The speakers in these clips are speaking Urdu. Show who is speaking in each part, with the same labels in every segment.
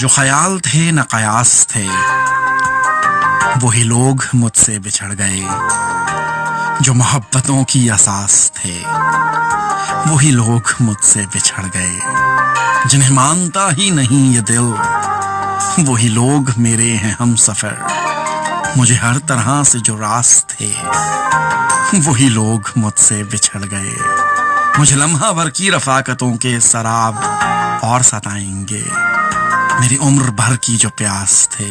Speaker 1: جو خیال تھے نہ قیاس تھے وہی لوگ مجھ سے بچھڑ گئے، جو محبتوں کی اساس تھے وہی لوگ مجھ سے بچھڑ گئے، جنہیں مانتا ہی نہیں یہ دل وہی لوگ میرے ہیں ہم سفر، مجھے ہر طرح سے جو راز تھے وہی لوگ مجھ سے بچھڑ گئے، مجھے لمحہ بھر کی رفاقتوں کے سراب اور ستائیں گے، میری عمر بھر کی جو پیاس تھے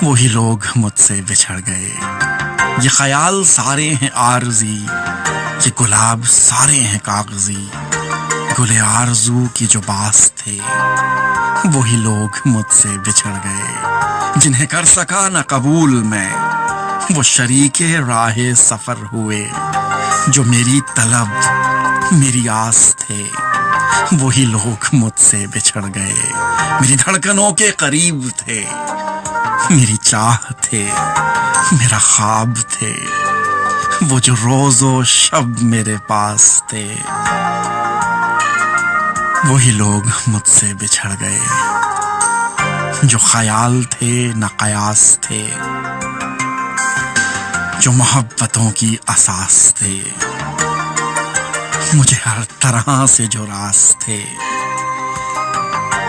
Speaker 1: وہی لوگ مجھ سے بچھڑ گئے، یہ خیال سارے ہیں عارضی، یہ گلاب سارے ہیں کاغذی، گل آرزو کی جو باس تھے وہی لوگ مجھ سے بچھڑ گئے، جنہیں کر سکا نہ قبول میں وہ شریک راہ سفر ہوئے، جو میری طلب میری آس تھے وہی لوگ مجھ سے بچھڑ گئے، میری دھڑکنوں کے قریب تھے، میری چاہ تھے، میرا خواب تھے، وہ جو روز و شب میرے پاس تھے وہی لوگ مجھ سے بچھڑ گئے، جو خیال تھے نہ قیاس تھے، جو محبتوں کی اساس تھے، مجھے ہر طرح سے جو راز تھے،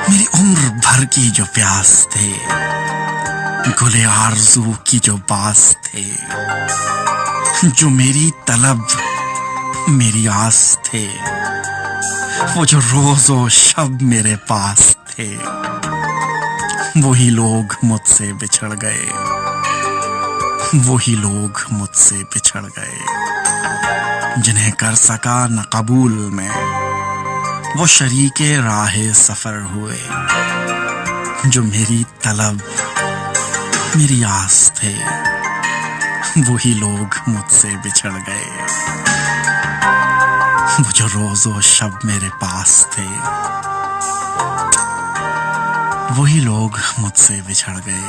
Speaker 1: میری عمر بھر کی جو پیاس تھے، گل آرزو کی جو باس تھے، جو میری طلب میری آس تھے، وہ جو روز و شب میرے پاس تھے وہی لوگ مجھ سے بچھڑ گئے، وہی لوگ مجھ سے بچھڑ گئے، جنہیں کر سکا نہ قبول میں وہ شریک راہ سفر ہوئے، جو میری طلب میری آس تھے وہی لوگ مجھ سے بچھڑ گئے، وہ جو روز و شب میرے پاس تھے وہی لوگ مجھ سے بچھڑ گئے۔